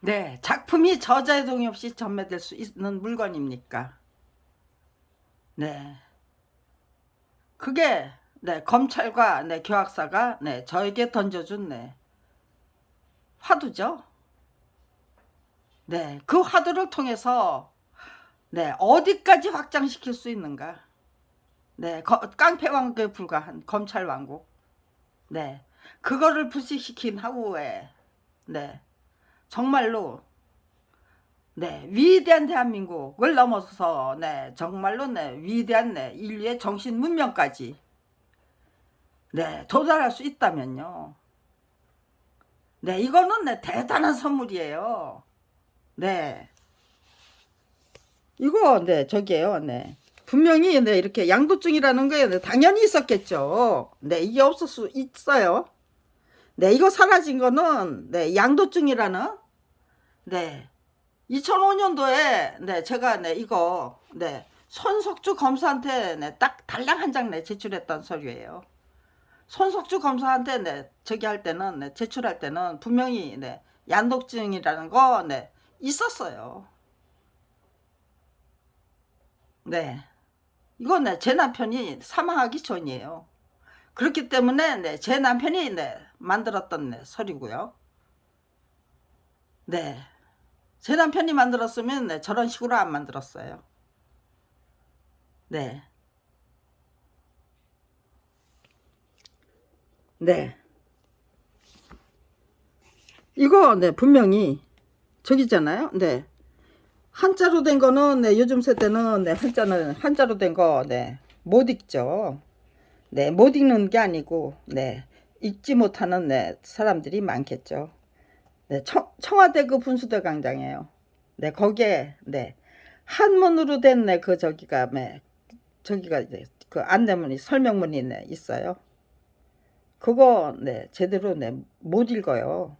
네, 작품이 저자의 동의 없이 전매될 수 있는 물건입니까? 네, 그게 네, 검찰과 네, 교학사가 네, 저에게 던져준 네, 화두죠. 네, 그 화두를 통해서 네, 어디까지 확장시킬 수 있는가? 네, 깡패 왕국에 불과한 검찰 왕국. 네, 그거를 부식시킨 하우에 네, 정말로 네, 위대한 대한민국을 넘어서서 네, 정말로 네, 위대한 네, 인류의 정신 문명까지 네, 도달할 수 있다면요. 네, 이거는 네, 대단한 선물이에요. 네, 이거 네, 저기에요. 네. 분명히 네, 이렇게 양도증이라는 게 네, 당연히 있었겠죠. 네, 이게 없을 수 있어요. 네, 이거 사라진 거는 네, 양도증이라는 네, 2005년도에 네, 제가 네, 이거 네, 손석주 검사한테 네, 딱 달랑 한 장 네, 제출했던 서류예요. 손석주 검사한테 네, 저기 할 때는 네, 제출할 때는 분명히 네, 양도증이라는 거 네, 있었어요. 네. 이건 네, 제 남편이 사망하기 전이에요. 그렇기 때문에 네, 제 남편이 네, 만들었던 네, 서류고요. 네. 제 남편이 만들었으면 네, 저런 식으로 안 만들었어요. 네. 네. 이거 네, 분명히 저기잖아요. 네. 한자로 된 거는 네, 요즘 세대는 네, 한자로 된 거 네, 못 읽죠. 네, 못 읽는 게 아니고 네, 읽지 못하는 네, 사람들이 많겠죠. 네, 청와대 그 분수대 광장이에요. 네, 거기에 네, 한문으로 된 네, 그 저기가 네, 저기가 이제 그 안내문이 설명문이 네, 있어요. 그거 네, 제대로 네, 못 읽어요.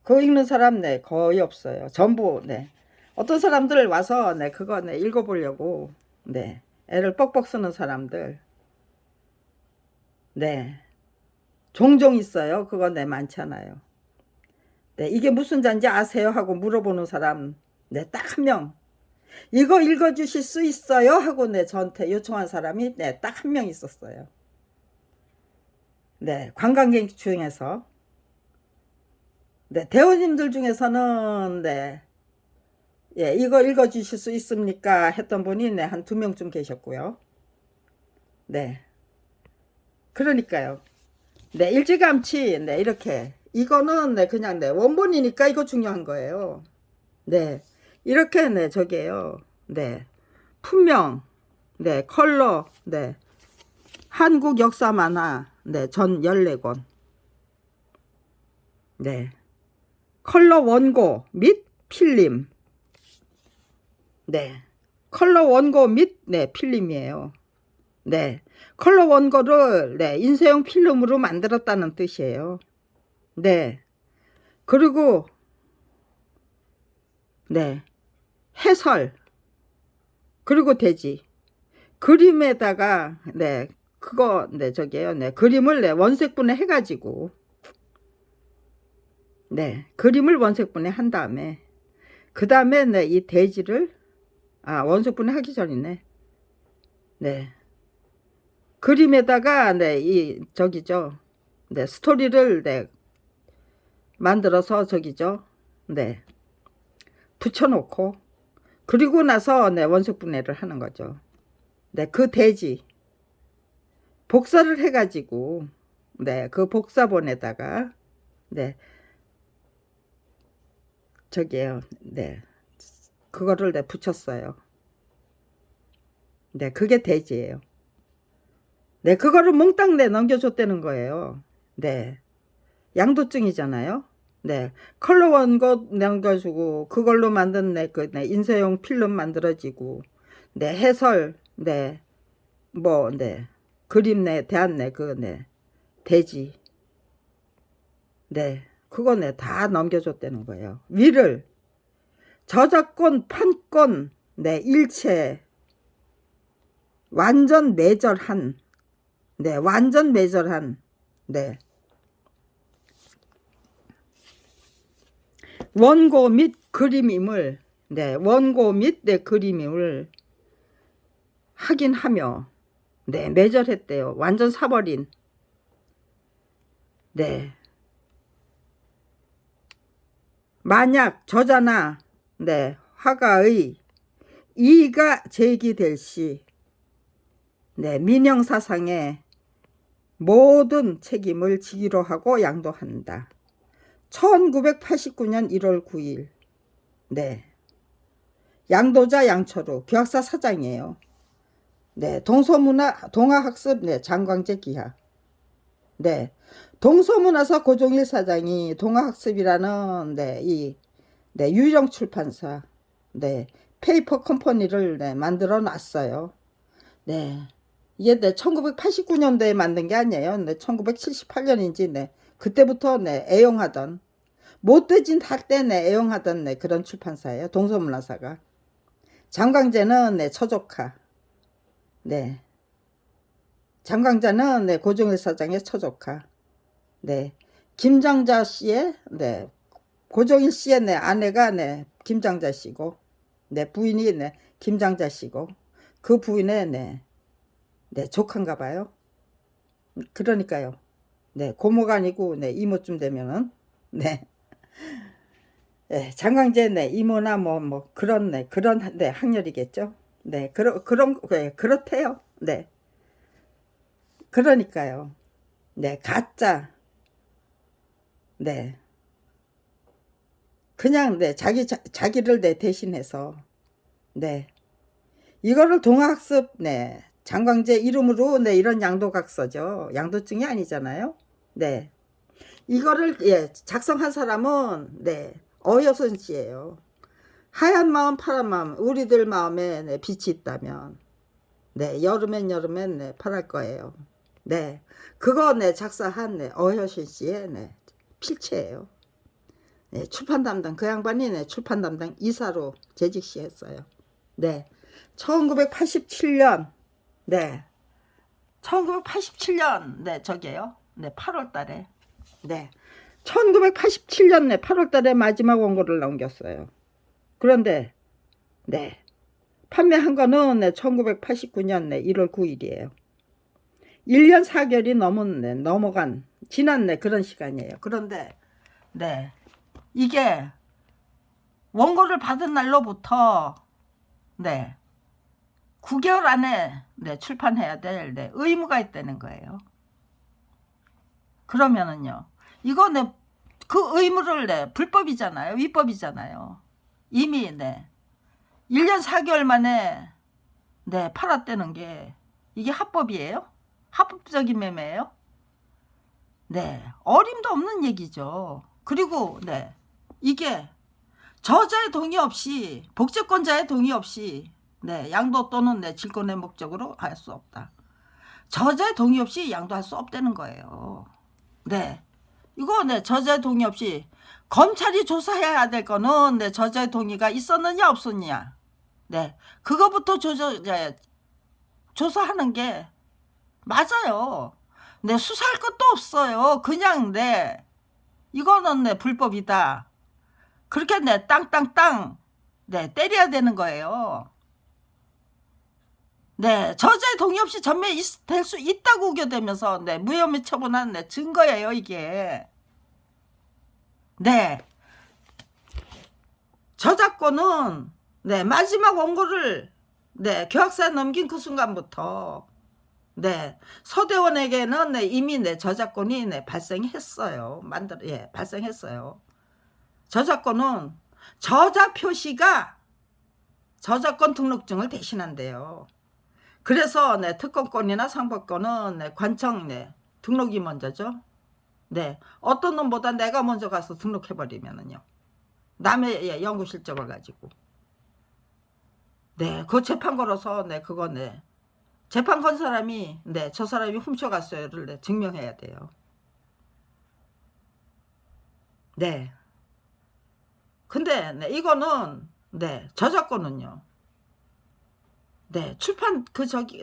그거 읽는 사람 네, 거의 없어요. 전부 네. 어떤 사람들 와서 네, 그거 네, 읽어보려고 네, 애를 뻑뻑 쓰는 사람들 네, 종종 있어요. 그거 네, 많잖아요. 네, 이게 무슨 잔지 아세요? 하고 물어보는 사람 네, 딱 한 명. 이거 읽어주실 수 있어요? 하고 네, 저한테 요청한 사람이 네, 딱 한 명 있었어요. 네, 관광객 중에서 네, 대원님들 중에서는 네, 예, 이거 읽어주실 수 있습니까? 했던 분이 네, 한 2명쯤 계셨고요. 네, 그러니까요. 네, 일찌감치 네, 이렇게 이거는 네, 그냥 네, 원본이니까 이거 중요한 거예요. 네, 이렇게 네, 저게요. 네, 품명, 네, 컬러, 네, 한국 역사 만화, 네, 전 14권. 네, 컬러 원고 및 필름. 네, 컬러 원고 및 네, 필름이에요. 네, 컬러 원고를 네, 인쇄용 필름으로 만들었다는 뜻이에요. 네, 그리고 네, 해설, 그리고 돼지. 그림에다가 네, 그거 네, 저기요. 네, 그림을 네, 원색분해 해가지고 네, 그림을 원색분해 한 다음에 그 다음에 네, 이 돼지를 원색분해 하기 전이네. 네, 그림에다가 네, 이 저기죠. 네, 스토리를 네, 만들어서 저기죠. 네, 붙여놓고 그리고 나서 네, 원색분해를 하는 거죠. 네, 그 돼지 복사를 해가지고 네, 그 복사본에다가 네, 저기에요. 네, 그거를 네, 붙였어요. 네, 그게 돼지예요. 네, 그거를 몽땅 내 넘겨줬다는 거예요. 네, 양도증이잖아요. 네, 컬러 원고 남겨주고 그걸로 만든 네, 인쇄용 필름 만들어지고 네, 해설 네, 뭐 네, 그림 네, 대한 네, 돼지 네, 그거 다 넘겨줬다는 거예요. 위를 저작권 판권 네, 일체 완전 매절한 네, 완전 매절한 네, 원고 및 그림임을, 네, 원고 및 그림임을 확인하며, 네, 매절했대요. 완전 사버린, 네, 만약 저자나, 네, 화가의 이의가 제기될 시, 네, 민형사상의 모든 책임을 지기로 하고 양도한다. 1989년 1월 9일. 네. 양도자 양철우 교학사 사장이에요. 네. 동아학습 네, 장광재 기하. 네. 동서문화사 고종일 사장이 동아학습이라는 네, 유령 출판사 네, 페이퍼 컴퍼니를 네, 만들어 놨어요. 네. 이게 네, 1989년도에 만든 게 아니에요. 네, 1978년인지 네, 그때부터 네, 애용하던 못돼진 닭 때 네, 애용하던 네, 그런 출판사예요. 동서문화사가. 장광재는 네, 처조카. 네. 장광자는 네, 고종일 사장의 처조카. 네. 김장자 씨의 네, 고종일 씨의 네, 아내가 네, 김장자 씨고, 네, 부인이 네, 김장자 씨고, 그 부인의 네, 네, 조카인가 봐요. 그러니까요. 네, 고모가 아니고 네, 이모쯤 되면은 네. 네, 장광재 네, 이모나 뭐 그런 네, 그런 네, 학렬이겠죠. 네, 그런 네, 그렇대요. 네. 그러니까요. 네, 가짜. 네. 그냥 네, 자기를 네, 대신해서 네. 이거를 동학습 네, 장광재 이름으로 네, 이런 양도각서죠. 양도증이 아니잖아요. 네. 이거를 예, 작성한 사람은 네, 어여선 씨예요. 하얀 마음 파란 마음 우리들 마음에 네, 빛이 있다면 네, 여름엔 네, 파랄 거예요. 네. 그거 네, 작사한 네, 어여선 씨의 네, 필체예요. 네, 출판 담당 그 양반이 네, 출판 담당 이사로 재직 시 했어요. 네. 1987년 네. 1987년 네, 저게요. 네, 8월 달에. 네. 1987년 네, 8월 달에 마지막 원고를 넘겼어요. 그런데 네. 판매한 거는 네, 1989년 네, 1월 9일이에요. 1년 4개월이 넘어간 지난 네, 그런 시간이에요. 그런데 네. 이게 원고를 받은 날로부터 네. 9개월 안에 네, 출판해야 될 네, 의무가 있다는 거예요. 그러면은요. 이거 네, 그 의무를 네, 불법이잖아요. 위법이잖아요. 이미 네. 1년 4개월 만에 네, 팔았다는 게 이게 합법이에요? 합법적인 매매예요? 네. 어림도 없는 얘기죠. 그리고 네. 이게 저자의 동의 없이 복제권자의 동의 없이 네, 양도 또는 네, 질권의 목적으로 할 수 없다. 저자의 동의 없이 양도할 수 없다는 거예요. 네. 이거 네, 저자의 동의 없이 검찰이 조사해야 될 거는 네, 저자의 동의가 있었느냐 없었느냐. 네. 그거부터 조사하는 게 맞아요. 네, 수사할 것도 없어요. 그냥 네. 이거는 네, 불법이다. 그렇게 네, 땅땅땅 네, 때려야 되는 거예요. 네, 저자의 동의 없이 전매될 수 있다고 우겨대면서 네, 무혐의 처분한 네, 증거예요, 이게. 네. 저작권은 네, 마지막 원고를 네, 교학사에 넘긴 그 순간부터 네, 서대원에게는 네, 이미 네, 저작권이 네, 발생했어요. 발생했어요. 저작권은 저자 표시가 저작권 등록증을 대신한대요. 그래서 네, 특허권이나 상법권은 네, 관청 네, 등록이 먼저죠. 네, 어떤 놈보다 내가 먼저 가서 등록해버리면은요. 남의 예, 연구 실적을 가지고. 네, 그 재판 걸어서 네, 그거 네, 재판 건 사람이 네, 저 사람이 훔쳐갔어요를 네, 증명해야 돼요. 네. 근데 네, 이거는 네, 저작권은요. 네, 출판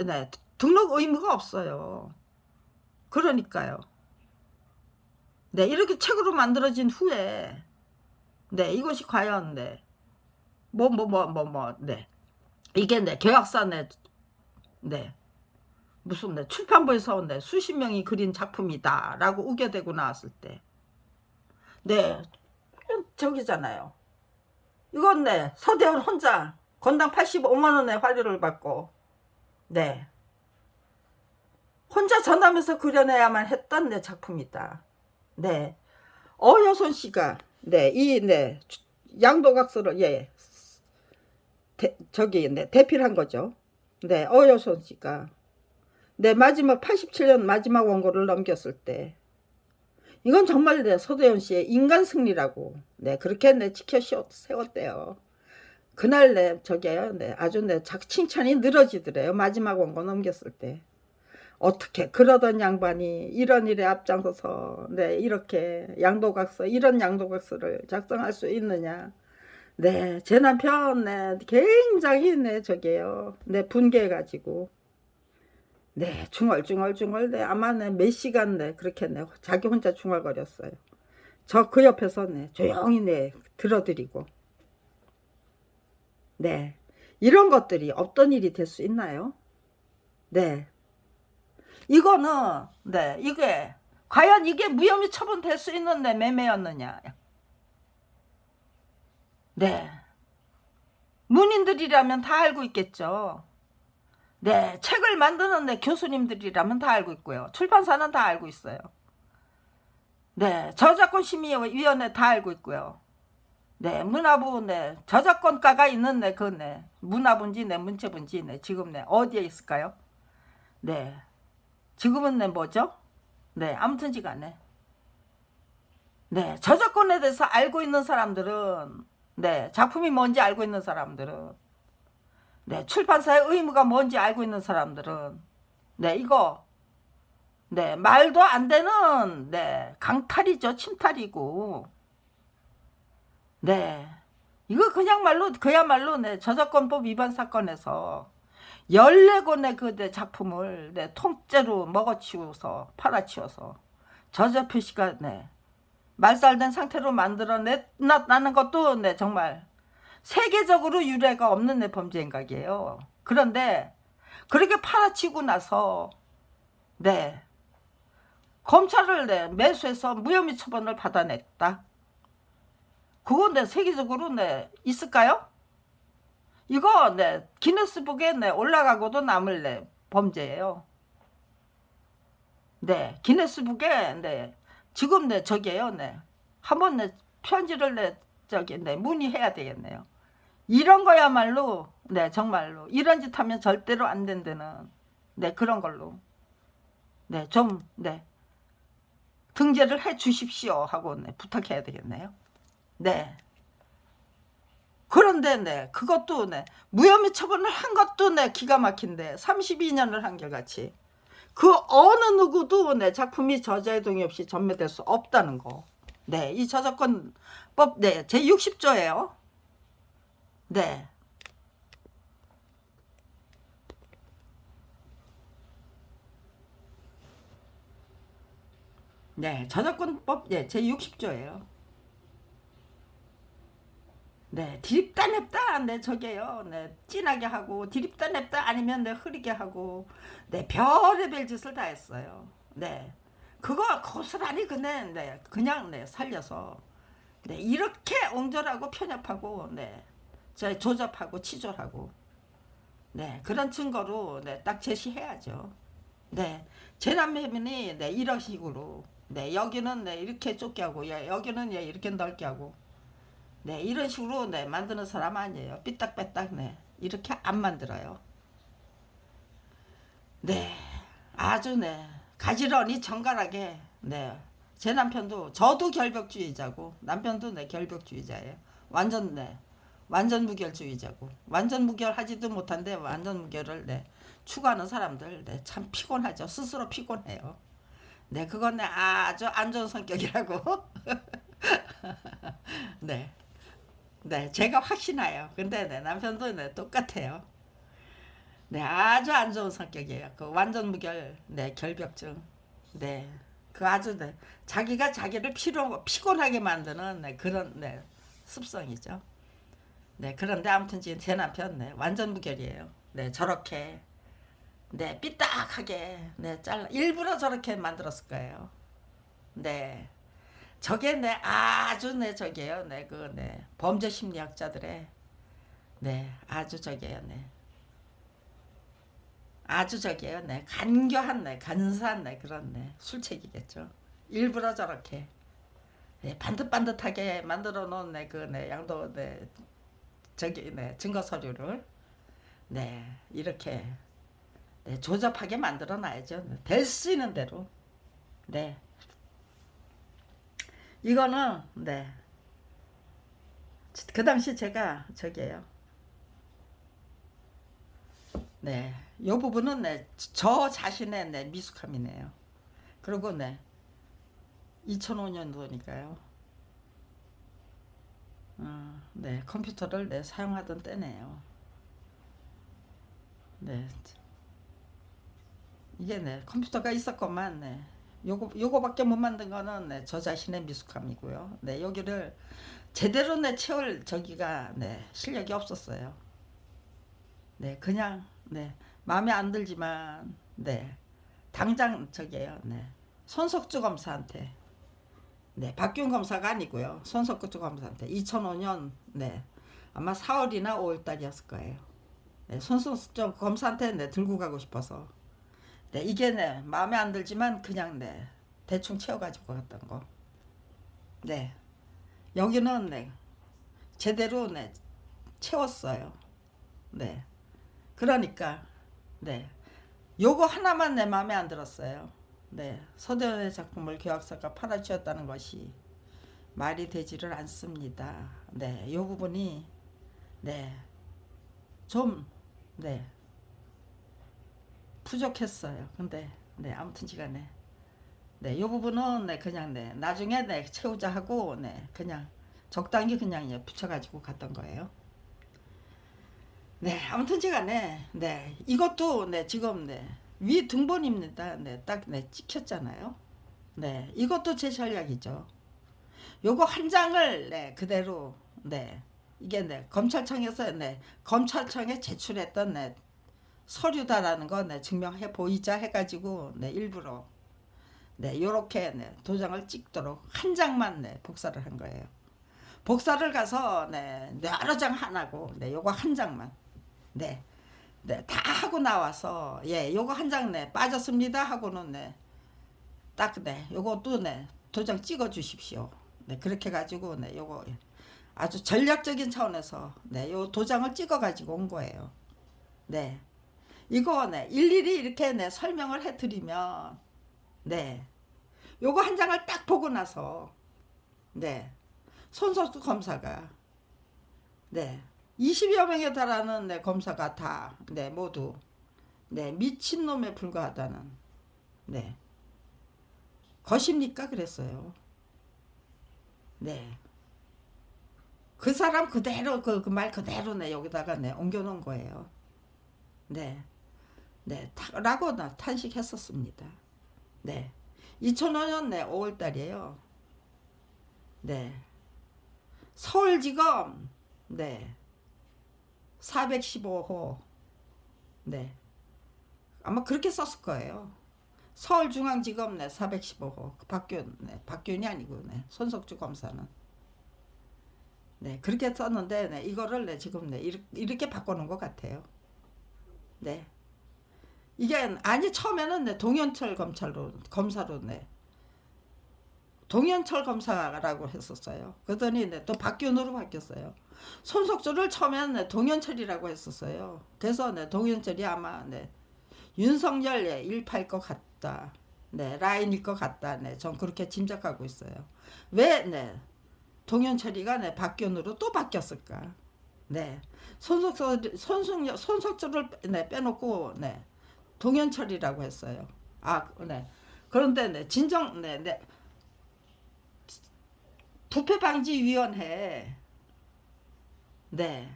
네, 등록 의무가 없어요. 그러니까요. 네, 이렇게 책으로 만들어진 후에 네, 이것이 과연, 네, 네, 이게 네, 계약사, 네, 네, 무슨 네, 출판부에서 네, 수십 명이 그린 작품이다라고 우겨대고 나왔을 때, 네, 저기잖아요. 이건 네, 서대원 혼자 건당 85만 원의 화료를 받고, 네, 혼자 전하면서 그려내야만 했던 내 작품이다. 네, 어여손 씨가 네, 네, 양도각서를 예, 저기 네, 대필한 거죠. 네, 어여손 씨가 네, 마지막 87년 마지막 원고를 넘겼을 때 이건 정말 네, 서도연 씨의 인간 승리라고 네, 그렇게 네, 지켜 세웠대요. 그날 네, 저게요, 네, 아주 네, 칭찬이 늘어지더래요. 마지막 원고 넘겼을 때. 어떻게 그러던 양반이 이런 일에 앞장서서 네, 이렇게 양도각서, 이런 양도각서를 작성할 수 있느냐. 네, 제 남편 네, 굉장히 네, 저게요, 네, 분개해가지고 네, 중얼중얼 네, 아마 네, 몇 시간 네, 그렇게 네, 자기 혼자 중얼거렸어요. 저 그 옆에서 네, 조용히 네, 들어드리고 네, 이런 것들이 없던 일이 될 수 있나요? 네, 이거는 네, 이게 과연 이게 무혐의 처분될 수 있는 네, 매매였느냐. 네, 문인들이라면 다 알고 있겠죠. 네, 책을 만드는 네, 교수님들이라면 다 알고 있고요. 출판사는 다 알고 있어요. 네, 저작권 심의위원회 다 알고 있고요. 네, 문화부 네, 저작권가가 있는 네, 그 네, 문화부인지 네, 문체부인지 네, 지금 네, 어디에 있을까요? 네, 지금은 네, 뭐죠? 네, 아무튼지간에 네, 저작권에 대해서 알고 있는 사람들은 네, 작품이 뭔지 알고 있는 사람들은 네, 출판사의 의무가 뭔지 알고 있는 사람들은 네, 이거 네, 말도 안 되는 네, 강탈이죠. 침탈이고 네, 이거 그야말로 네, 저작권법 위반 사건에서 14권의 그 네, 작품을 네, 통째로 먹어치워서 팔아치워서 저자 표시가 네, 말살된 상태로 만들어냈다는 것도 네, 정말 세계적으로 유례가 없는 내 범죄 행각이에요. 그런데 그렇게 팔아치고 나서 네, 검찰을 네, 매수해서 무혐의 처분을 받아냈다. 그건 네, 세계적으로 네, 있을까요? 이거 네, 기네스북에 네, 올라가고도 남을 네, 범죄예요. 네, 기네스북에 네, 지금 네, 저기에요. 네, 한번 네, 편지를 네, 저기 네, 문의해야 되겠네요. 이런 거야말로 네, 정말로 이런 짓 하면 절대로 안 된다는 네, 그런 걸로 네, 좀 네, 등재를 해 주십시오 하고 네, 부탁해야 되겠네요. 네. 그런데 네, 그것도 네, 무혐의 처분을 한 것도 네, 기가 막힌데 32년을 한결같이 그 어느 누구도 네, 작품이 저자의 동의 없이 전매될 수 없다는 거. 네, 이 저작권법 네, 제 60조예요. 네. 네, 저작권법 네, 제 60조예요. 네, 디립다 냅다, 네, 저게요. 네, 진하게 하고, 디립다 냅다 아니면 네, 흐리게 하고, 네, 별의별 짓을 다 했어요. 네, 그거 고스란히 그냥 네, 살려서, 네, 이렇게 옹졸하고 편협하고, 네, 조잡하고 치졸하고, 네, 그런 증거로 네, 딱 제시해야죠. 네, 재난매면이 네, 이런 식으로, 네, 여기는 네, 이렇게 좁게 하고, 예, 여기는 예, 이렇게 넓게 하고, 네, 이런 식으로 네, 만드는 사람 아니에요. 삐딱빼딱 네, 이렇게 안 만들어요. 네, 아주 네, 가지런히 정갈하게 네, 제 남편도 저도 결벽주의자고 남편도 네, 결벽주의자예요. 완전 네, 완전 무결주의자고 완전 무결하지도 못한데 완전 무결을 네, 추구하는 사람들 네, 참 피곤하죠. 스스로 피곤해요. 네, 그건 네, 아주 안 좋은 성격이라고. 네. 네, 제가 확신해요. 근데 내 남편도 네, 똑같아요. 네, 아주 안 좋은 성격이에요. 그 완전 무결, 네, 결벽증. 네, 그 아주 네, 자기가 자기를 피곤하게 만드는 네, 그런 네, 습성이죠. 네, 그런데 아무튼 지금 제 남편 네, 완전 무결이에요. 네, 저렇게 네, 삐딱하게 네, 잘라 일부러 저렇게 만들었을 거예요. 네. 저게 네, 아주 네, 저게요. 네, 그 네, 범죄 심리학자들의 네, 아주 저게요. 네. 아주 저게요. 네, 간교한 네, 간사한 네, 그런 네, 술책이겠죠. 일부러 저렇게 네, 반듯반듯하게 만들어 놓은 네, 그 네, 양도 네, 저기 네, 증거 서류를 네, 이렇게 네, 조잡하게 만들어 놔야죠. 될 수 있는 대로. 네. 이거는 네. 그 당시 제가 저기에요. 네. 요 부분은 네. 저 자신의 네, 미숙함이네요. 그리고 네. 2005년도니까요. 네. 컴퓨터를 네, 사용하던 때네요. 네. 이게 네. 컴퓨터가 있었건만 네. 요거밖에 못 만든 거는 네, 저 자신의 미숙함이고요. 네, 여기를 제대로 내 채울 저기가 네, 실력이 없었어요. 네, 그냥 네, 마음에 안 들지만 네, 당장 저기에요. 네, 손석주 검사한테 네, 박균 검사가 아니고요. 손석주 검사한테 2005년 네, 아마 4월이나 5월 달이었을 거예요. 네, 손석주 검사한테 네, 들고 가고 싶어서 네, 이게 네, 마음에 안 들지만 그냥 네, 대충 채워가지고 갔던 거. 네, 여기는 네, 제대로 네, 채웠어요. 네, 그러니까 네, 요거 하나만 내 마음에 안 들었어요. 네, 서대원의 작품을 교학사가 팔아주었다는 것이 말이 되지를 않습니다. 네, 요 부분이 네, 좀 네, 부족했어요. 근데 네, 아무튼 시간에 네, 요 부분은 네, 그냥 네, 나중에 네, 채우자 하고 네, 그냥 적당히 그냥 예, 붙여가지고 갔던 거예요. 네, 아무튼 제가 네, 이것도 네, 지금 네, 위 등본입니다. 네, 딱 네, 찍혔잖아요. 네, 이것도 제 전략이죠. 요거 한 장을 네, 그대로 네, 이게 네, 검찰청에서 네, 검찰청에 제출했던 네, 서류다라는 거 네, 증명해 보이자 해가지고 네, 일부러 네, 요렇게 네, 도장을 찍도록 한 장만 네, 복사를 한 거예요. 복사를 가서 네, 여러 장 하나고 네, 요거 한 장만 네, 네, 다 하고 나와서 예, 요거 한 장 네, 빠졌습니다 하고는 네, 딱 네, 요것도 네, 도장 찍어 주십시오. 네, 그렇게 가지고 네, 요거 아주 전략적인 차원에서 네, 요 도장을 찍어 가지고 온 거예요. 네, 이거 네, 일일이 이렇게 네, 설명을 해드리면 네, 요거 한 장을 딱 보고 나서 네, 손석주 검사가 네, 20여 명에 달하는 네, 검사가 다 네, 모두 네, 미친놈에 불과하다는 네, 것입니까? 그랬어요. 네. 그 사람 그대로 그 말 그대로 네, 여기다가 네, 옮겨 놓은 거예요. 네. 네. 라고 나 탄식했었습니다. 네. 2005년 네, 5월 달이에요. 네. 서울지검 네. 415호 네. 아마 그렇게 썼을 거예요. 서울중앙지검 네, 415호 박균 네, 박균이 아니고 네, 손석주 검사는 네, 그렇게 썼는데 네, 이거를 네, 지금 네, 이렇게 바꿔놓은 것 같아요. 네. 이게 아니 처음에는 네, 동현철 검사로 네, 동현철 검사라고 했었어요. 그러더니 네, 또 박균으로 바뀌었어요. 손석주를 처음에는 네, 동현철이라고 했었어요. 그래서 네, 동현철이 아마 네, 윤석열 예, 일파일 것 같다. 네, 라인일 것 같다. 네, 전 그렇게 짐작하고 있어요. 왜 네, 동현철이가 네, 박균으로 또 바뀌었을까? 네, 손석주를 네, 빼놓고 네, 동현철이라고 했어요. 아, 네. 그런데 네, 진정 네, 부패방지위원회 네,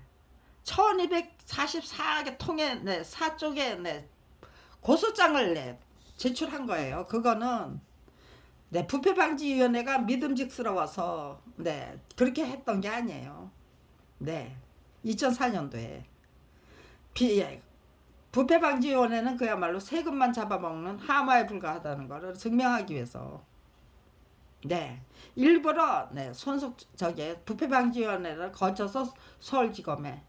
1244개 통에 네, 4쪽에 네, 고소장을 네, 제출한 거예요. 그거는 네, 부패방지위원회가 믿음직스러워서 네 그렇게 했던 게 아니에요. 네, 2004년도에 부패방지위원회는 그야말로 세금만 잡아먹는 하마에 불과하다는 것을 증명하기 위해서 네 일부러 네 손속 저기 부패방지위원회를 거쳐서 서울지검에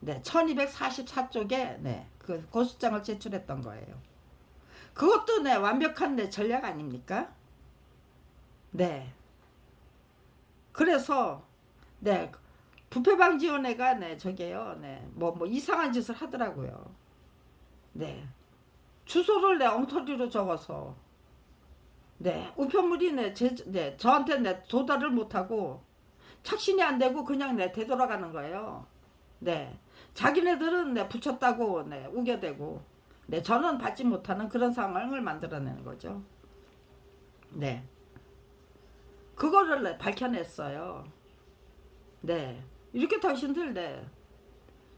네 1244쪽에 네그 고소장을 제출했던 거예요. 그것도 네 완벽한 네 전략 아닙니까? 네. 그래서 네 부패방지위원회가 네 저게요 뭐 이상한 짓을 하더라고요. 네 주소를 네 엉터리로 적어서 네 우편물이 네 저한테 네 도달을 못하고 착신이 안 되고 그냥 네 되돌아가는 거예요. 네 자기네들은 네 붙였다고 네 우겨대고 네 저는 받지 못하는 그런 상황을 만들어내는 거죠. 네 그거를 네, 밝혀냈어요. 네 이렇게 당신들 네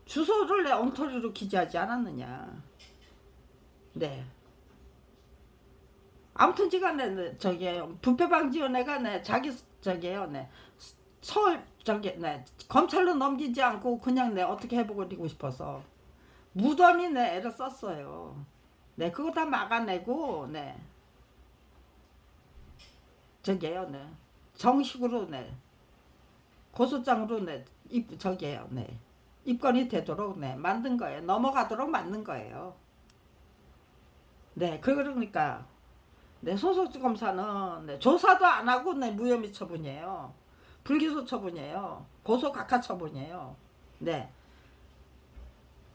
주소를 내 엉터리로 기재하지 않았느냐. 네 아무튼 지간에 네, 저기 부패방지위원회가 네 자기 저기요 네 서울 저기 네 검찰로 넘기지 않고 그냥 네 어떻게 해보고 싶어서 무던히 네 애를 썼어요. 네 그거 다 막아내고 네 저기요 네 정식으로 네 고소장으로 네 저기요 네 입건이 되도록 네 만든 거예요. 넘어가도록 만든 거예요. 네 그러니까 네 소속 검사는 네, 조사도 안 하고 네 무혐의 처분이에요. 불기소 처분이에요. 고소 각하 처분이에요. 네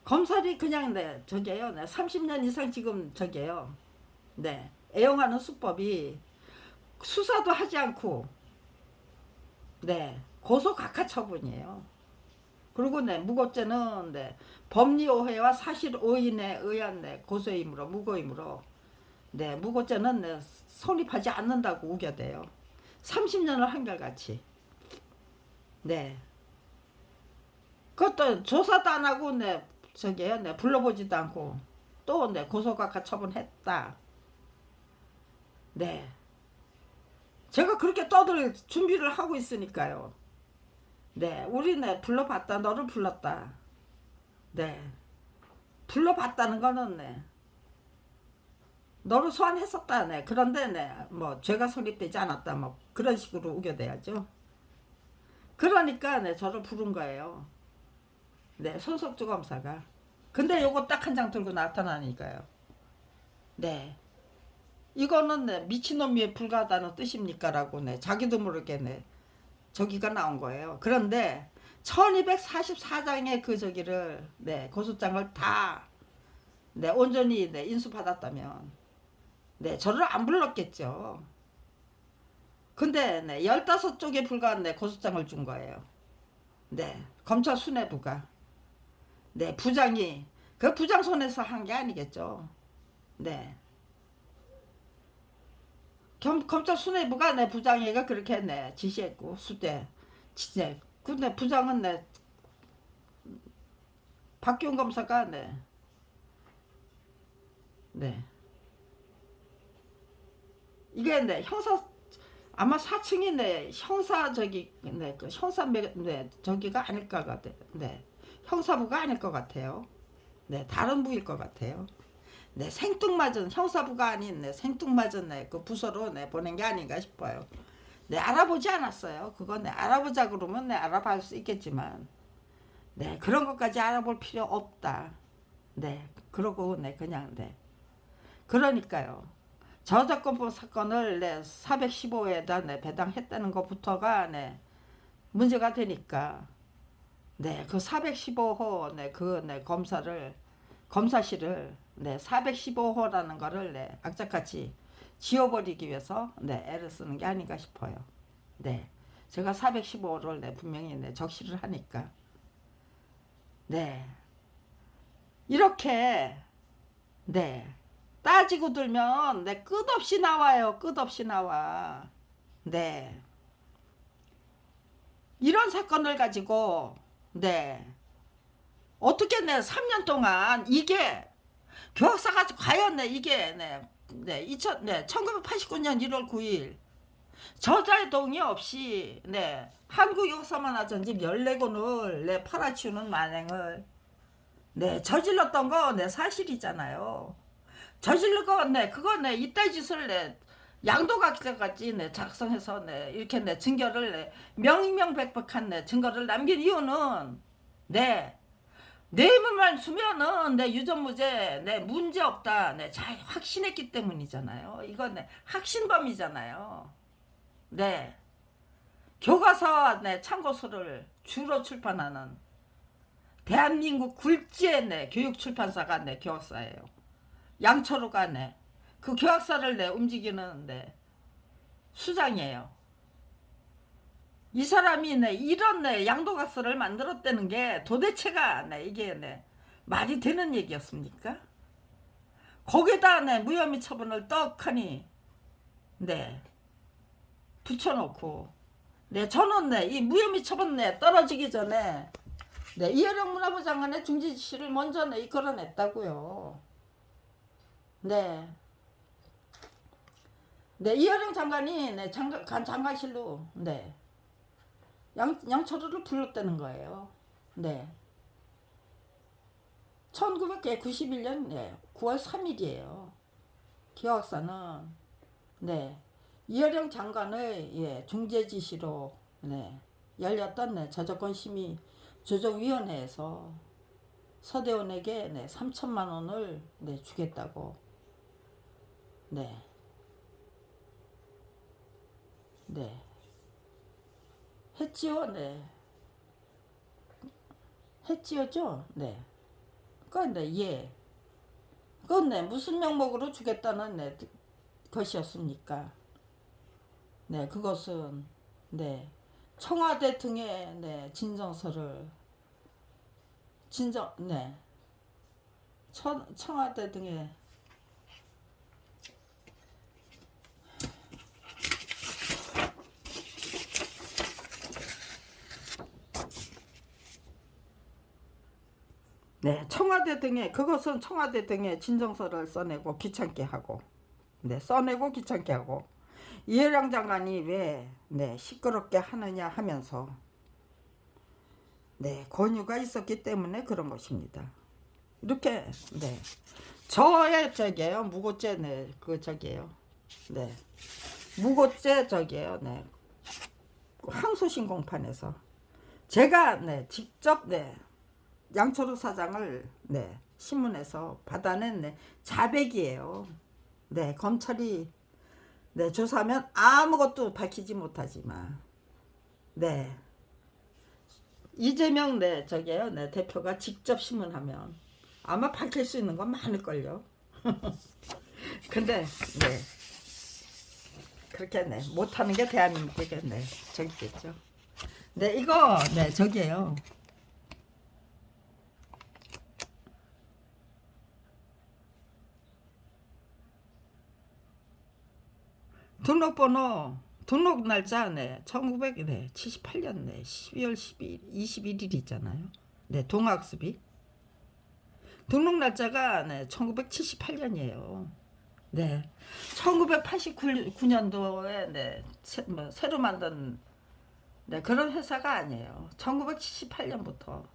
검찰이 그냥 네 저게요 네 30년 이상 지금 저게요 네 애용하는 수법이 수사도 하지 않고 네 고소 각하 처분이에요. 그리고 네 무고죄는 네 법리 오해와 사실 오인에 의한 네 고소임으로 무고임으로 네 무고죄는 네 성립하지 않는다고 우겨대요. 30년을 한결같이 네 그것도 조사도 안 하고 네 저기요 네 불러보지도 않고 또 네 고소각하 처분했다. 네 제가 그렇게 떠들 준비를 하고 있으니까요. 네 우리 네 불러봤다. 너를 불렀다. 네 불러봤다는 거는 네 너를 소환했었다. 네 그런데 네뭐 죄가 성립되지 않았다. 뭐 그런 식으로 우겨대야죠. 그러니까 네 저를 부른 거예요. 네 손석주 검사가. 근데 요거 딱 한 장 들고 나타나니까요. 네 이거는 네 미친놈에 불과하다는 뜻입니까? 라고 네 자기도 모르게 네 저기가 나온 거예요. 그런데 1244장의 그 저기를 네 고소장을 다 네 온전히 네 인수받았다면 네 저를 안 불렀겠죠. 근데 네 15쪽에 불과한 네 고소장을 준 거예요. 네 검찰 수뇌부가 네 부장이 그 부장 손에서 한 게 아니겠죠. 네 검찰 수뇌부가 내 부장이가 그렇게 내 지시했고 수대 지재 근데 부장은 내 박기훈 검사가 네 이게 내 형사 아마 4층이 내 형사 저기 그 형사 네 저기가 아닐 것 같아. 네 형사부가 아닐 것 같아요. 네 다른 부일 것 같아요. 네 생뚱맞은 형사부가 아닌 네 생뚱맞은 그 부서로 보낸 게 아닌가 싶어요. 네 알아보지 않았어요. 그건 알아보자 그러면 알아볼 수 있겠지만 네 그런 것까지 알아볼 필요 없다. 네 그러고 그냥 그러니까요. 저작권법 사건을 415에다 배당했다는 것부터가 문제가 되니까 그 415호 검사실을 415호라는 거를 악착같이 지워버리기 위해서 애를 쓰는 게 아닌가 싶어요. 제가 415호를 분명히 적시를 하니까 이렇게 따지고 들면 끝없이 나와요. 끝없이 나와. 이런 사건을 가지고 어떻게 3년 동안 이게 교학사가 과연 이게 네, 1989년 1월 9일 저자의 동의 없이 한국 역사만화 전집 14권을 팔아치우는 만행을 저질렀던 거 사실이잖아요. 저질르고 그거 이따 짓을 양도각서까지 작성해서 이렇게 증거를 명명백백한 증거를 남긴 이유는 내문만 수면은 유전무죄 문제 없다 잘 확신했기 때문이잖아요. 이건 확신범이잖아요. 교과서 참고서를 주로 출판하는 대한민국 굴지의 교육 출판사가 교학사예요. 양철호가 그 교학사를 움직이는 수장이에요. 이 사람이 이런 양도각서를 만들었다는 게 도대체가 이게 말이 되는 얘기였습니까? 거기다 무혐의 처분을 떡하니 붙여놓고 저는 이 무혐의 처분 떨어지기 전에 이혜령 문화부 장관의 중지 지시를 먼저 이끌어냈다고요. 이혜령 장관이 장관실로 양철호를 불렀다는 거예요. 1991년 9월 3일이에요. 기획사는 이혜령 장관의 중재 지시로 열렸던 저작권 심의 조정위원회에서 서대원에게 3천만 원을 주겠다고 했지요. 했지요죠. 그건 그건 무슨 명목으로 주겠다는 것이었습니까? 그것은 청와대 등의 진정서를 청와대 등의 청와대 등의 그것은 청와대 등의 진정서를 써내고 귀찮게 하고 이혜령 장관이 왜 시끄럽게 하느냐 하면서 권유가 있었기 때문에 그런 것입니다. 이렇게 저의 저기에요 무고죄 그 저기에요 무고죄 저기에요 항소심 공판에서 제가 직접 양철호 사장을 신문에서 받아낸 자백이에요. 검찰이 조사하면 아무것도 밝히지 못하지만 이재명 저기에요 대표가 직접 신문하면 아마 밝힐 수 있는 건 많을걸요. 근데 그렇게 못하는 게 대한민국의 저기겠죠. 이거 저기에요. 등록번호 등록 날짜 1978년 12월 21일 있잖아요. 동학습이 등록 날짜가 1978년이에요. 1989년도에 새로 만든 그런 회사가 아니에요. 1978년부터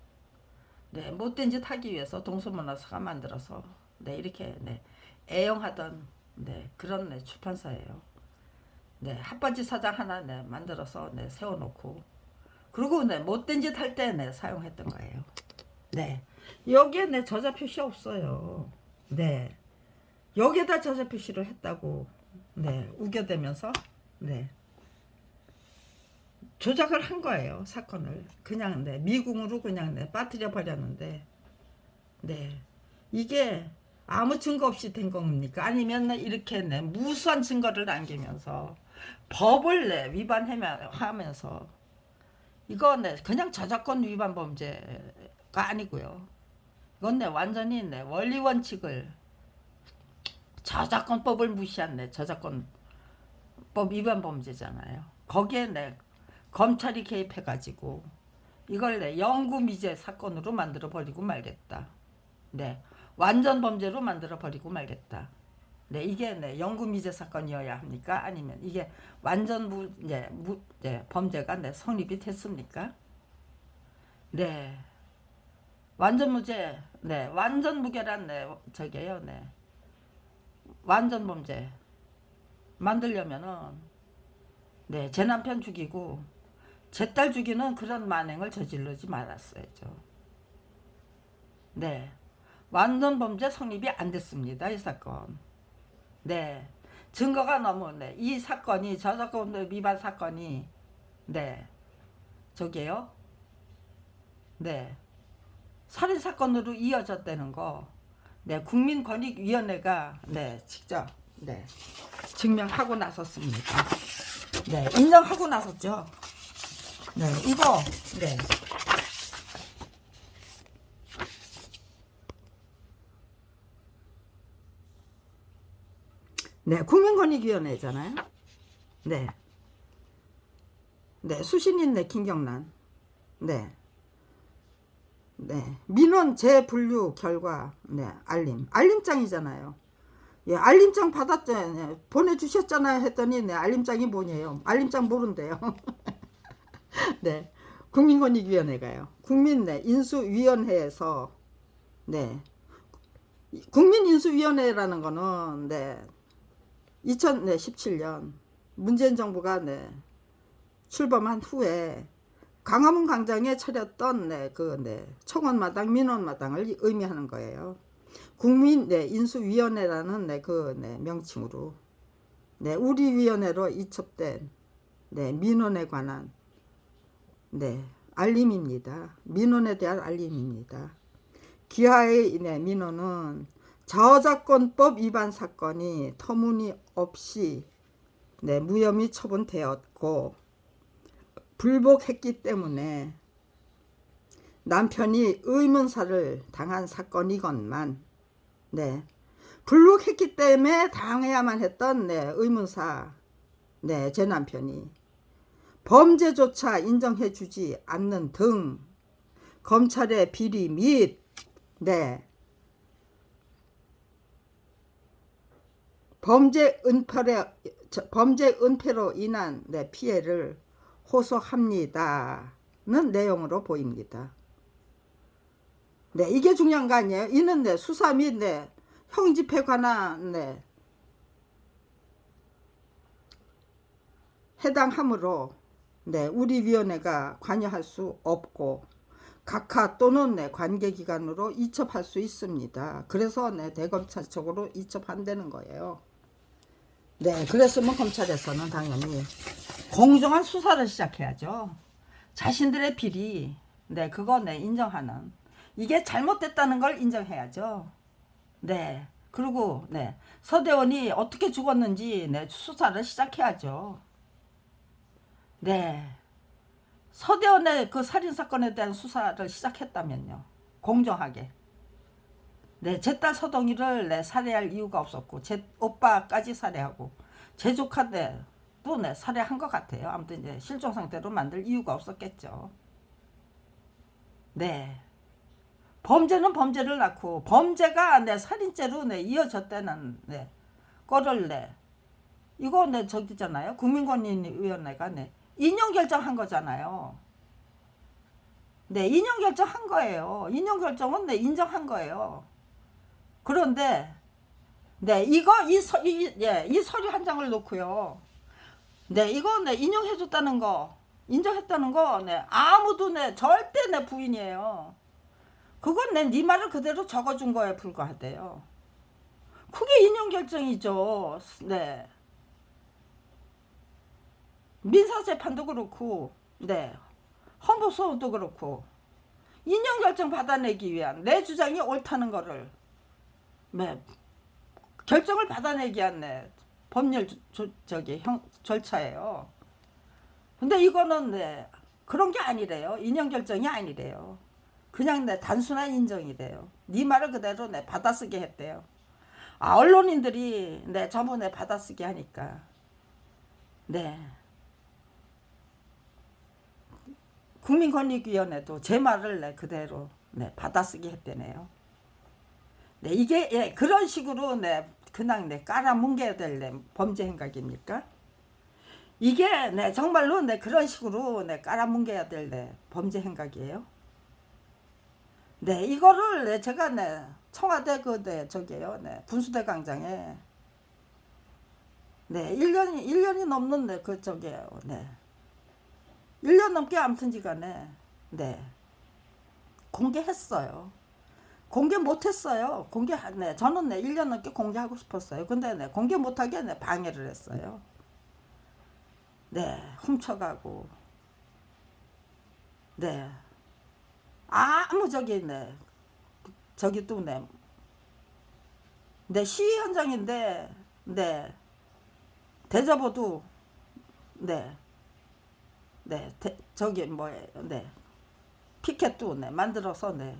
못된 짓 하기 위해서 동서문화사가 만들어서 이렇게 애용하던 그런 출판사예요. 핫바지 사장 하나 만들어서 세워놓고 그리고 못된 짓 할 때 사용했던 거예요. 여기에 저자 표시 없어요. 여기에다 저자 표시를 했다고 우겨대면서 조작을 한 거예요. 사건을 그냥 미궁으로 그냥 빠뜨려 버렸는데 이게 아무 증거 없이 된 겁니까? 아니면 이렇게 무수한 증거를 남기면서 법을 위반하면서 이거 그냥 저작권 위반 범죄가 아니고요. 이건 완전히 원리 원칙을 저작권법을 무시한 저작권법 위반 범죄잖아요. 거기에 검찰이 개입해가지고 이걸 영구미제 사건으로 만들어 버리고 말겠다. 완전 범죄로 만들어 버리고 말겠다. 네, 이게 네, 영구미제 사건이어야 합니까? 아니면 이게 완전 범죄가 네, 성립이 됐습니까? 네, 완전 무죄, 네, 완전 무결한 네, 저게요, 네, 완전 범죄 만들려면은 네, 제 남편 죽이고 제 딸 죽이는 그런 만행을 저지르지 말았어야죠. 네, 완전 범죄 성립이 안 됐습니다, 이 사건. 네, 증거가 너무 네, 이 사건이 저작권 위반 사건이 네, 저게요, 네, 살인 사건으로 이어졌다는 거, 네, 국민권익위원회가 네, 직접 네, 증명하고 나섰습니다. 네, 인정하고 나섰죠. 네, 이거 네, 네, 국민권익위원회잖아요. 네, 네, 수신인 네, 김경란, 네, 네, 민원 재분류 결과 네, 알림장이잖아요. 예, 알림장 받았잖아요. 보내주셨잖아요 했더니 네, 알림장이 뭐냐요? 알림장 모른대요. 네, 국민권익위원회가요. 국민 네, 인수위원회에서 네, 국민인수위원회라는 거는 네, 2017년 문재인 정부가 네, 출범한 후에 광화문 광장에 차렸던 네, 청원마당 민원마당을 의미하는 거예요. 국민 네, 인수위원회라는 네, 명칭으로 네, 우리 위원회로 이첩된 네, 민원에 관한 네, 알림입니다. 민원에 대한 알림입니다. 기하의 네, 민원은 저작권법 위반 사건이 터무니없이 네, 무혐의 처분되었고 불복했기 때문에 남편이 의문사를 당한 사건이건만 네, 불복했기 때문에 당해야만 했던 네, 의문사 네, 제 남편이 범죄조차 인정해주지 않는 등 검찰의 비리 및 네, 범죄 은폐로 인한 네, 피해를 호소합니다는 내용으로 보입니다. 네, 이게 중요한 거 아니에요? 이는 네, 수사 및 네, 형집에 관한 네, 해당하므로 네, 우리 위원회가 관여할 수 없고 각하 또는 네, 관계기관으로 이첩할 수 있습니다. 그래서 네, 대검찰 쪽으로 이첩한다는 거예요. 네, 그랬으면 검찰에서는 당연히 공정한 수사를 시작해야죠. 자신들의 비리, 네, 그거 네, 인정하는. 이게 잘못됐다는 걸 인정해야죠. 네, 그리고 네, 서대원이 어떻게 죽었는지 네, 수사를 시작해야죠. 네, 서대원의 그 살인 사건에 대한 수사를 시작했다면요, 공정하게. 네, 제 딸 서동이를 네, 살해할 이유가 없었고 제 오빠까지 살해하고 제 조카도 네, 살해한 것 같아요. 아무튼 이제 실종 상태로 만들 이유가 없었겠죠. 네, 범죄는 범죄를 낳고 범죄가 네, 살인죄로 네, 이어졌다는 네, 거를 네, 이거 네, 저기잖아요. 국민권익위원회가 네, 인용 결정한 거잖아요. 네, 인용 결정한 거예요. 인용 결정은 네, 인정한 거예요. 그런데 네, 이 서류 한 장을 놓고요. 네, 이거 네, 인용해줬다는 거, 인정했다는 거, 네, 아무도 네, 절대 내 부인이에요. 그건 네 말을 그대로 적어준 거에 불과하대요. 그게 인용 결정이죠. 네, 민사재판도 그렇고, 네, 헌법소원도 그렇고, 인용 결정 받아내기 위한 내 주장이 옳다는 거를 네, 결정을 받아내기 위한 네, 법률 절차예요. 근데 이거는 네, 그런 게 아니래요. 인용 결정이 아니래요. 그냥 네, 단순한 인정이래요. 네 말을 그대로 네, 받아쓰게 했대요. 아, 언론인들이 네, 전부 네, 받아쓰게 하니까 네, 국민권익위원회도 제 말을 네, 그대로 네, 받아쓰게 했대네요. 네, 이게 예, 그런 식으로 네, 그냥 내 깔아뭉개야 될 내 범죄 행각입니까? 이게 내 정말로 내 그런 식으로 내 깔아뭉개야 될 내 범죄 행각이에요. 네, 이거를 내 제가 내 청와대 저기요, 네 분수대 광장에 네 1년이 넘는 저기요, 네 1년 넘게 아무튼 지간에 네 공개했어요. 공개 못했어요. 네, 저는 네 1년 넘게 공개하고 싶었어요. 근데 네 공개 못하게 네 방해를 했어요. 네, 훔쳐가고 네 아무 저기 또 네 시위 현장인데 네 대접어도 네 저기 뭐예요, 네 피켓도 네 만들어서 네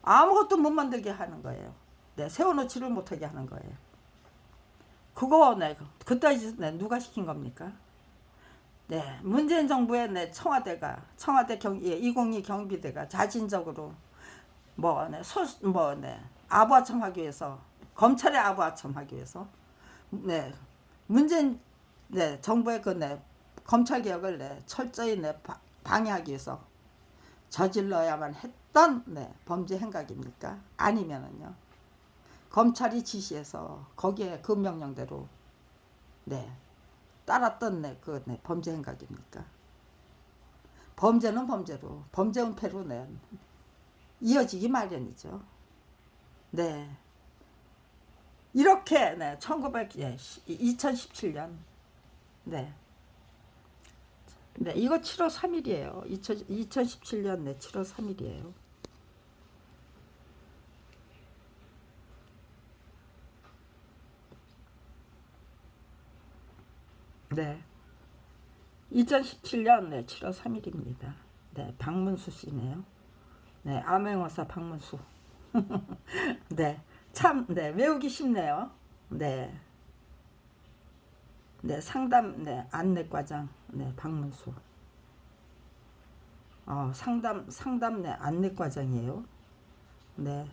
아무것도 못 만들게 하는 거예요. 네 세워놓지를 못하게 하는 거예요. 그거 네 그때 네 누가 시킨 겁니까? 네 문재인 정부의 네 청와대 202 경비대가 자진적으로 아부하청하기 위해서, 검찰에 아부하청하기 위해서 네 문재인 네 정부의 검찰 개혁을 철저히 방해하기 위해서 저질러야만 했던 범죄 행각입니까? 아니면은요 검찰이 지시해서 거기에 그 명령대로 따랐던 범죄 행각입니까? 범죄는 범죄로, 범죄 은폐로 이어지기 마련이죠. 네. 이렇게 2017년 네. 이거 7월 3일이에요. 2017년 7월 3일이에요. 네. 2017년 7월 3일입니다. 네, 박문수 씨네요. 네, 암행어사 박문수. 네, 참, 외우기 쉽네요. 네, 상담, 안내과장, 박문수. 상담, 안내과장이에요. 네.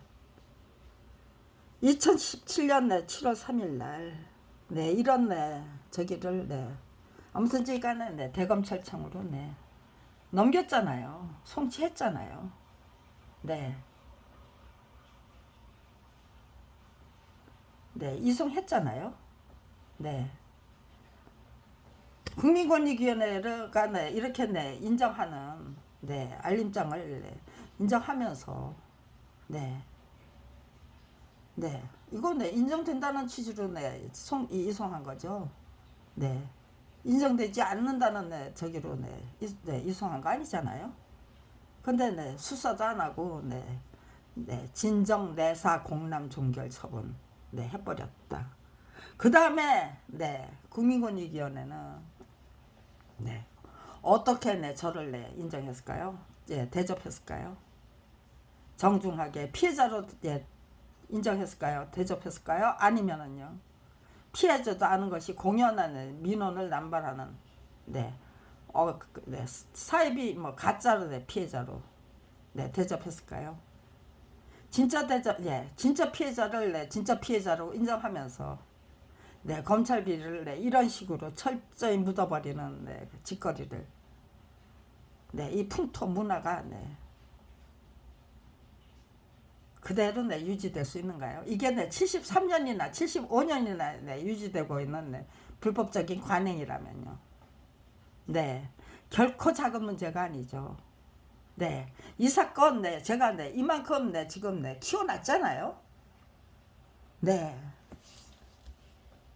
2017년 7월 3일 날, 이런, 저기를, 아무튼 제가는, 대검찰청으로, 넘겼잖아요. 송치했잖아요. 네. 이송했잖아요. 네. 국민권익위원회가 이렇게 인정하는 알림장을 인정하면서 이거 인정된다는 취지로 이송한 거죠. 인정되지 않는다는 저기로 이송한 거 아니잖아요. 근데 수사도 안 하고 진정 내사 공람 종결 처분 해버렸다. 그 다음에 국민권익위원회는 어떻게 저를 인정했을까요? 대접했을까요? 정중하게 피해자로 인정했을까요? 대접했을까요? 아니면은요 피해자도 아는 것이 공연하는 민원을 남발하는 사입이 가짜로 피해자로 대접했을까요? 진짜 진짜 피해자를 진짜 피해자로 인정하면서 검찰 비리를 이런 식으로 철저히 묻어버리는 짓거리를 이 풍토 문화가 그대로 유지될 수 있는가요? 이게 73년이나 75년이나 유지되고 있는 불법적인 관행이라면요. 결코 작은 문제가 아니죠. 이 사건 제가 이만큼 지금 키워놨잖아요.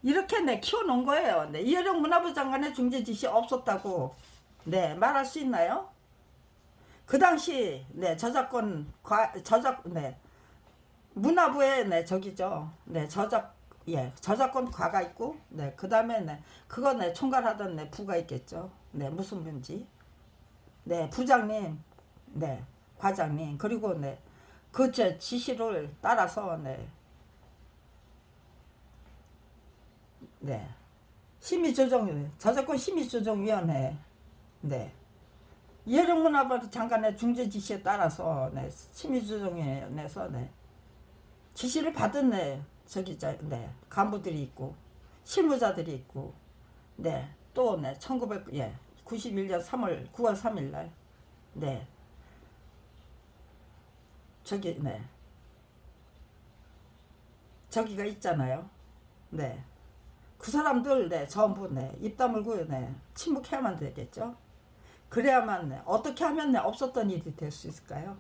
이렇게 키워놓은 거예요. 이혜령 문화부 장관의 중재 지시 없었다고 말할 수 있나요? 그 당시 저작권 문화부에 저기죠. 저작권 과가 있고 그 다음에 그거 총괄하던 부가 있겠죠. 무슨 분지 부장님 과장님 그리고 그 지시를 따라서 저작권 심의조정위원회 이혜령 문화부 장관의 중재 지시에 따라서 심의조정위원회에서 지시를 받은 네, 간부들이 있고 실무자들이 있고 네, 또 네, 1991년 9월 3일 날 네, 네, 저기가 있잖아요. 네, 그 사람들 네, 전부 네, 입 다물고 네, 침묵해야만 되겠죠. 그래야만 네, 어떻게 하면 네, 없었던 일이 될 수 있을까요?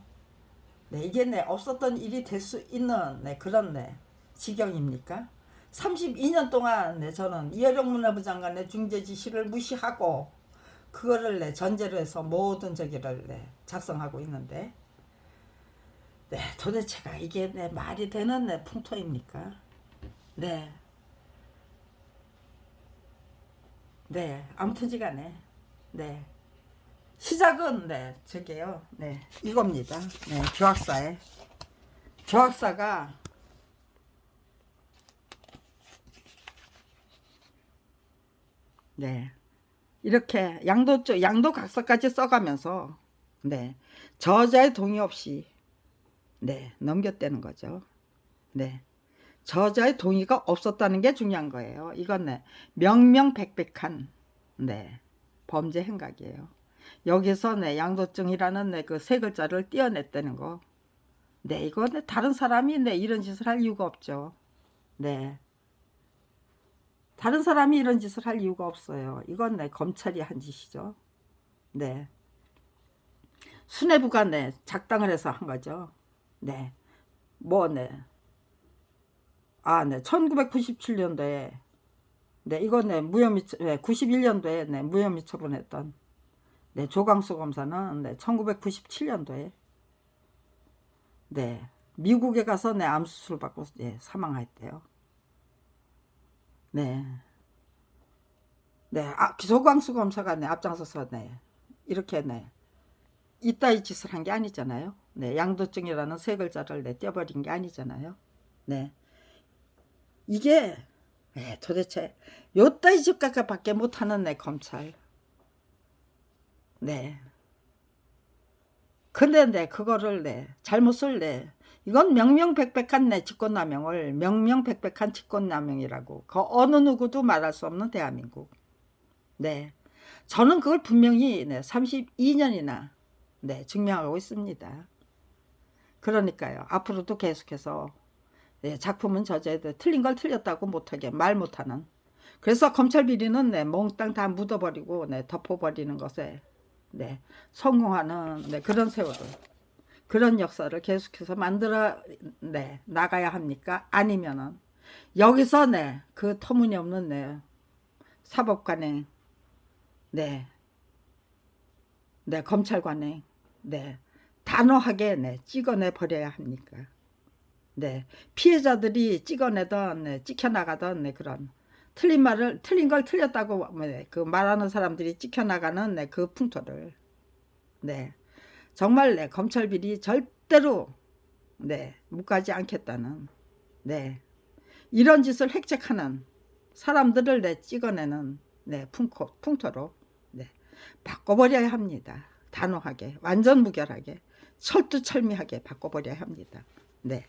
네, 이게 네, 없었던 일이 될 수 있는 네, 그런 네, 지경입니까? 32년 동안 네, 저는 이해령 문화부 장관의 중재 지시를 무시하고 그거를 네, 전제로 해서 모든 저기를 네, 작성하고 있는데 네, 도대체가 이게 네, 말이 되는 네, 풍토입니까? 네, 네, 아무튼지간에 네, 시작은 네, 저게요, 네, 이겁니다. 네, 교학사가 네, 이렇게 양도각서까지 써가면서 네, 저자의 동의 없이 네, 넘겼다는 거죠. 네. 저자의 동의가 없었다는 게 중요한 거예요. 이건 네, 명명백백한 네, 범죄 행각이에요. 여기서 네, 양도증이라는 네, 그 세 글자를 띄어냈다는 거. 네, 이거 네, 다른 사람이 네, 이런 짓을 할 이유가 없죠. 네. 다른 사람이 이런 짓을 할 이유가 없어요. 이건 네, 검찰이 한 짓이죠. 네. 수뇌부가 네, 작당을 해서 한 거죠. 네. 뭐, 네. 네. 1997년도에, 네, 이거 네, 91년도에, 네, 무혐의 처분했던, 네, 조광수 검사는, 네, 1997년도에, 네, 미국에 가서, 네, 암수술 받고, 네, 사망했대요. 네. 네, 조광수 검사가, 네, 앞장서서, 네, 이렇게, 네, 이따위 짓을 한 게 아니잖아요. 네, 양도증이라는 세 글자를 네, 떼어버린 게 아니잖아요. 네. 이게 네, 도대체 요따위 집값밖에 못하는 내 검찰. 네. 근데 네, 그거를 네, 잘못을 네, 이건 명명백백한 내 직권남용을 명명백백한 직권남용이라고 그 어느 누구도 말할 수 없는 대한민국. 네. 저는 그걸 분명히 네, 32년이나 네, 증명하고 있습니다. 그러니까요. 앞으로도 계속해서 네, 작품은 저자에 틀린 걸 틀렸다고 못하게 말 못하는. 그래서 검찰 비리는 네, 몽땅 다 묻어버리고 네, 덮어버리는 것에 네, 성공하는 네, 그런 세월을 그런 역사를 계속해서 만들어 네, 나가야 합니까? 아니면은 여기서 네, 그 터무니없는 네, 사법관행 네, 네, 검찰관행 네, 단호하게 네, 찍어내 버려야 합니까? 네, 피해자들이 찍어내던 네, 찍혀나가던 네, 그런 틀린 걸 틀렸다고 네, 그 말하는 사람들이 찍혀나가는 네, 그 풍토를 네, 정말 네, 검찰 비리 절대로 네, 묵하지 않겠다는 네, 이런 짓을 획책하는 사람들을 네, 찍어내는 네, 풍토로 네, 바꿔버려야 합니다. 단호하게 완전 무결하게 철두철미하게 바꿔버려야 합니다. 네.